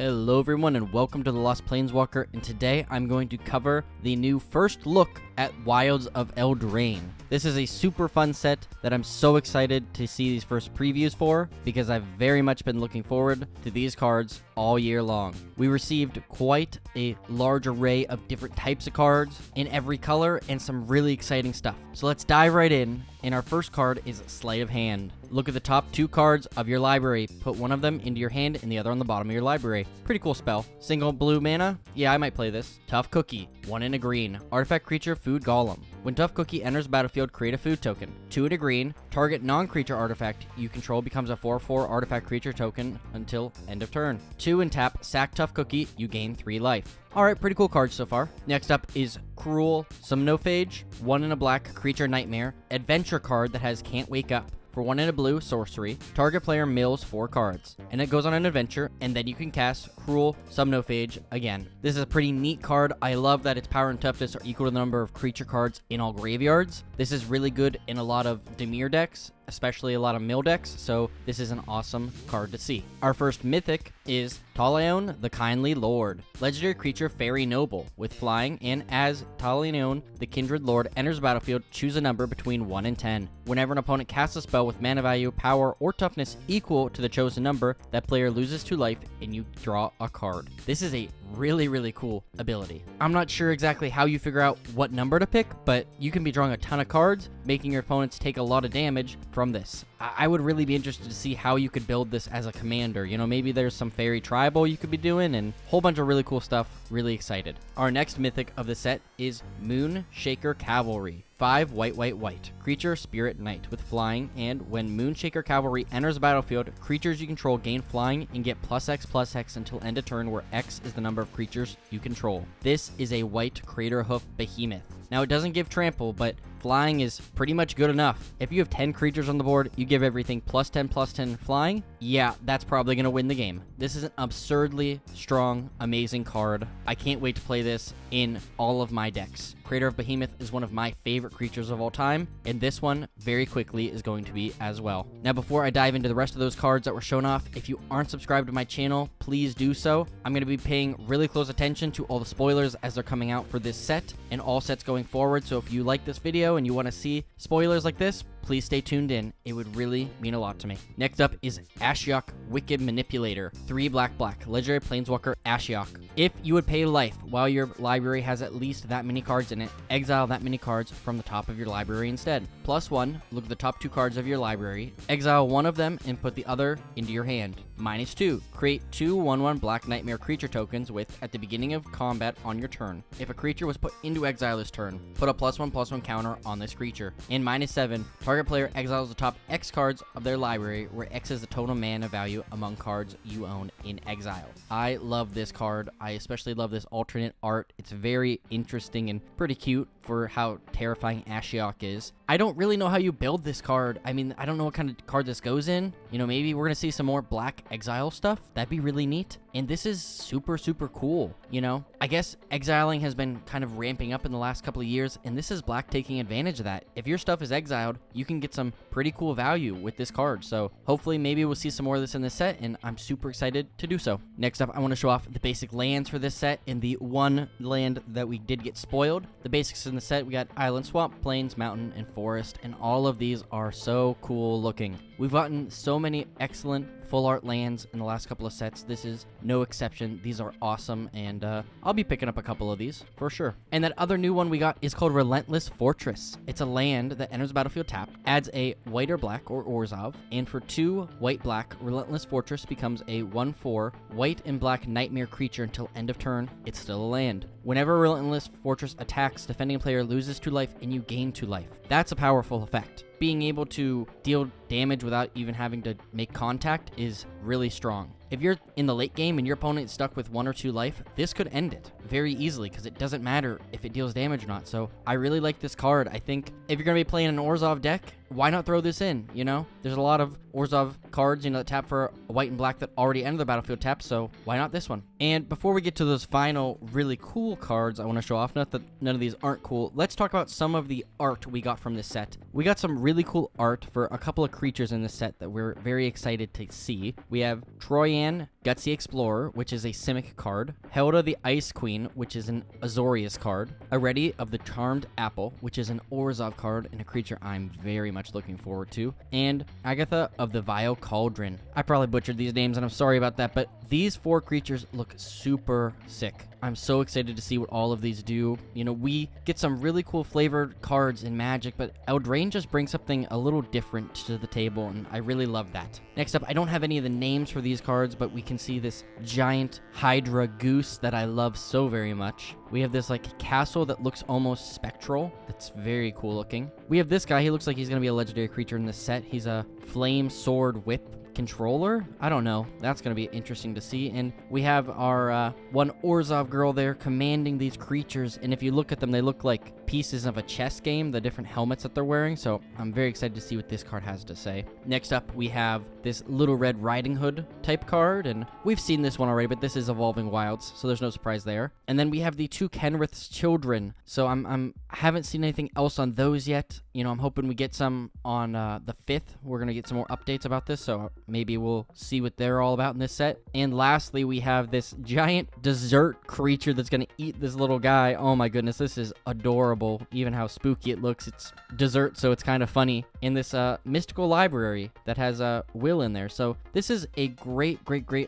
Hello everyone and welcome to the Lost Planeswalker, and today I'm going to cover the new first look at Wilds of Eldraine. This is a super fun set that I'm so excited to see these first previews for because I've very much been looking forward to these cards all year long. We received quite a large array of different types of cards in every color and some really exciting stuff. So let's dive right in. And our first card is Sleight of Hand. Look at the top two cards of your library. Put one of them into your hand and the other on the bottom of your library. Pretty cool spell. Single blue mana? Yeah, I might play this. Tough Cookie. 1 in a green. Artifact creature, food golem. When Tough Cookie enters battlefield, create a food token. 2 in a green. Target non-creature artifact you control becomes a 4/4 artifact creature token until end of turn. 2 and tap, sack Tough Cookie, you gain 3 life. Alright, pretty cool cards so far. Next up is Cruel Somnophage. 1 in a black, creature nightmare. Adventure card that has Can't Wake Up. For 1 in a blue, sorcery, target player mills 4 cards, and it goes on an adventure, and then you can cast Cruel Somnophage again. This is a pretty neat card. I love that its power and toughness are equal to the number of creature cards in all graveyards. This is really good in a lot of Dimir decks, especially a lot of mill decks, so this is an awesome card to see. Our first mythic is Talion, the Kindly Lord. Legendary creature, Fairy Noble, with flying, and as Talion, the Kindred Lord, enters the battlefield, choose a number between 1 and 10. Whenever an opponent casts a spell with mana value, power, or toughness equal to the chosen number, that player loses 2 life, and you draw a card. This is a really cool ability. I'm not sure exactly how you figure out what number to pick, but you can be drawing a ton of cards, making your opponents take a lot of damage from this. I would really be interested to see how you could build this as a commander. You know, maybe there's some fairy tribal you could be doing and a whole bunch of really cool stuff. Really excited. Our next mythic of the set is Moonshaker Cavalry. 5 white. Creature, Spirit Knight with flying, and when Moonshaker Cavalry enters the battlefield, creatures you control gain flying and get +X/+X until end of turn, where X is the number of creatures you control. This is a white Crater Hoof Behemoth. Now, it doesn't give trample, but flying is pretty much good enough. If you have 10 creatures on the board, you give everything +10/+10 flying, yeah, that's probably going to win the game. This is an absurdly strong, amazing card. I can't wait to play this in all of my decks. Crater of Behemoth is one of my favorite creatures of all time, and this one very quickly is going to be as well. Now, before I dive into the rest of those cards that were shown off, if you aren't subscribed to my channel, please do so. I'm going to be paying really close attention to all the spoilers as they're coming out for this set and all sets going forward, so if you like this video and you want to see spoilers like this, please stay tuned in. It would really mean a lot to me. Next up is Ashiok, Wicked Manipulator. 3 black. Legendary Planeswalker Ashiok. If you would pay life while your library has at least that many cards in it, exile that many cards from the top of your library instead. +1, look at the top 2 cards of your library, exile one of them and put the other into your hand. -2, create 2 1/1 Black Nightmare creature tokens with, at the beginning of combat on your turn. If a creature was put into exile this turn, put a +1/+1 counter on this creature. And -7, target player exiles the top X cards of their library, where X is the total mana value among cards you own in exile. I love this card. I especially love this alternate art. It's very interesting and pretty cute for how terrifying Ashiok is. I don't really know how you build this card. I mean, I don't know what kind of card this goes in. You know, maybe we're gonna see some more black exile stuff. That'd be really neat. And this is super cool, you know? I guess exiling has been kind of ramping up in the last couple of years, and this is black taking advantage of that. If your stuff is exiled, you can get some pretty cool value with this card. So hopefully maybe we'll see some more of this in this set, and I'm super excited to do so. Next up, I want to show off the basic lands for this set and the one land that we did get spoiled. The basics in the set, we got Island, Swamp, Plains, Mountain, and Forest, and all of these are so cool looking. We've gotten so many excellent full art lands in the last couple of sets. This is no exception. These are awesome, and I'll be picking up a couple of these for sure. And that other new one we got is called Relentless Fortress. It's a land that enters the battlefield tapped, adds a white or black or Orzhov, and for 2 white/black, Relentless Fortress becomes a 1/4 white and black nightmare creature until end of turn. It's still a land. Whenever Relentless Fortress attacks, defending player loses 2 life and you gain 2 life. That's a powerful effect. Being able to deal damage without even having to make contact is really strong. If you're in the late game and your opponent is stuck with 1 or 2 life, this could end it very easily because it doesn't matter if it deals damage or not. So I really like this card. I think if you're going to be playing an Orzhov deck, why not throw this in, you know? There's a lot of Orzhov cards, you know, that tap for a white and black that already enter the battlefield tap, so why not this one? And before we get to those final really cool cards I want to show off, not that none of these aren't cool, let's talk about some of the art we got from this set. We got some really cool art for a couple of creatures in this set that we're very excited to see. We have Troyan Gutsy Explorer, which is a Simic card, Helda the Ice Queen, which is an Azorius card, Areti of the Charmed Apple, which is an Orzhov card and a creature I'm very much looking forward to, and Agatha of the Vile Cauldron. I probably butchered these names and I'm sorry about that, but these 4 creatures look super sick. I'm so excited to see what all of these do. You know, we get some really cool flavored cards in Magic, but Eldraine just brings something a little different to the table, and I really love that. Next up, I don't have any of the names for these cards, but we can see this giant Hydra goose that I love so very much. We have this like castle that looks almost spectral. That's very cool looking. We have this guy. He looks like he's going to be a legendary creature in this set. He's a Flame Sword Whip controller. I don't know. That's going to be interesting to see. And we have our one Orzhov girl there commanding these creatures. And if you look at them, they look like pieces of a chess game, the different helmets that they're wearing. So I'm very excited to see what this card has to say. Next up, we have this Little Red Riding Hood type card. And we've seen this one already, but this is Evolving Wilds, so there's no surprise there. And then we have the 2 Kenrith's Children. So I haven't seen anything else on those yet. You know, I'm hoping we get some on the 5th. We're going to get some more updates about this, so maybe we'll see what they're all about in this set. And lastly, we have this giant dessert creature that's going to eat this little guy. Oh my goodness, this is adorable. Even how spooky it looks. It's dessert, so it's kind of funny. In this mystical library that has a will in there. So this is a great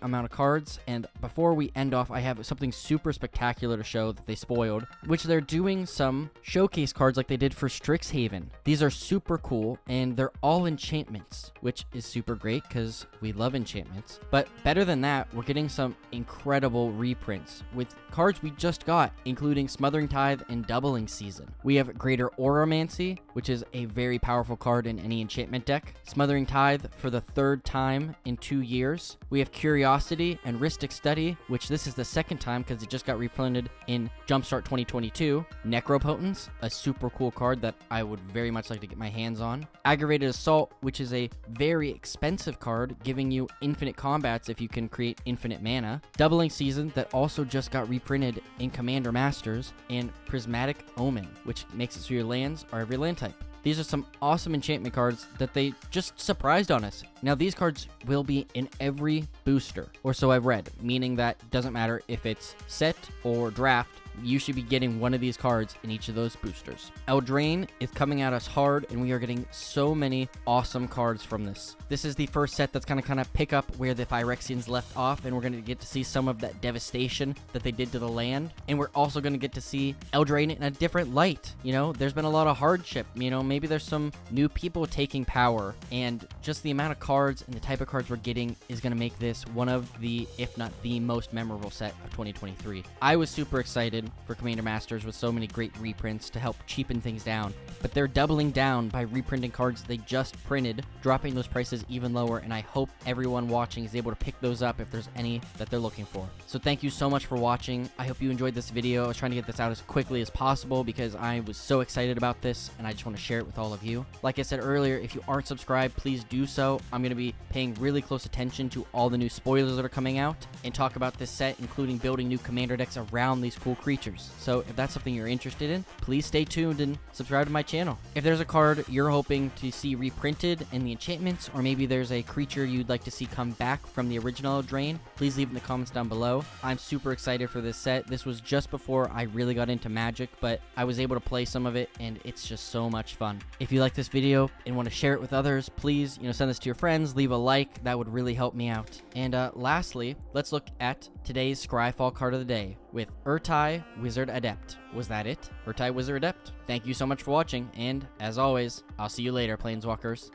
amount of cards. And before we end off, I have something super spectacular to show that they spoiled, which they're doing some showcase cards like they did for Strixhaven. These are super cool, and they're all enchantments, which is super great because we love enchantments. But better than that, we're getting some incredible reprints with cards we just got, including Smothering Tithe and Doubling Season. We have Greater Auramancy, which is a very powerful card in any enchantment deck. Smothering Tithe for the 3rd time in 2 years. We have Curiosity and Rhystic Study, which this is the 2nd time because it just got reprinted in Jumpstart 2022. Necropotence, a super cool card that I would very much like to get my hands on. Aggravated Assault, which is a very expensive card, giving you infinite combats if you can create infinite mana. Doubling Season, that also just got reprinted in Commander Masters. And Prismatic Omen, which makes it so your lands are every land type. These are some awesome enchantment cards that they just surprised on us. Now, these cards will be in every booster, or so I've read, meaning that it doesn't matter if it's set or draft, you should be getting one of these cards in each of those boosters. Eldraine is coming at us hard, and we are getting so many awesome cards from this. This is the first set that's going to kind of pick up where the Phyrexians left off, and we're going to get to see some of that devastation that they did to the land. And we're also going to get to see Eldraine in a different light. You know, there's been a lot of hardship. You know, maybe there's some new people taking power, and just the amount of cards and the type of cards we're getting is going to make this one of the, if not the most memorable set of 2023. I was super excited for Commander Masters with so many great reprints to help cheapen things down, but they're doubling down by reprinting cards they just printed, dropping those prices even lower, and I hope everyone watching is able to pick those up if there's any that they're looking for. So thank you so much for watching. I hope you enjoyed this video. I was trying to get this out as quickly as possible because I was so excited about this, and I just want to share it with all of you. Like I said earlier, if you aren't subscribed, please do so. I'm going to be paying really close attention to all the new spoilers that are coming out and talk about this set, including building new commander decks around these cool creatures. So if that's something you're interested in, please stay tuned and subscribe to my channel. If there's a card you're hoping to see reprinted in the enchantments, or maybe there's a creature you'd like to see come back from the original Eldraine, please leave in the comments down below. I'm super excited for this set. This was just before I really got into Magic, but I was able to play some of it, and it's just so much fun. If you like this video and want to share it with others, please, send this to your friends, leave a like. That would really help me out. And lastly, let's look at today's Scryfall card of the day with Ertai Wizard Adept. Was that it? Ertai Wizard Adept? Thank you so much for watching, and as always, I'll see you later, Planeswalkers.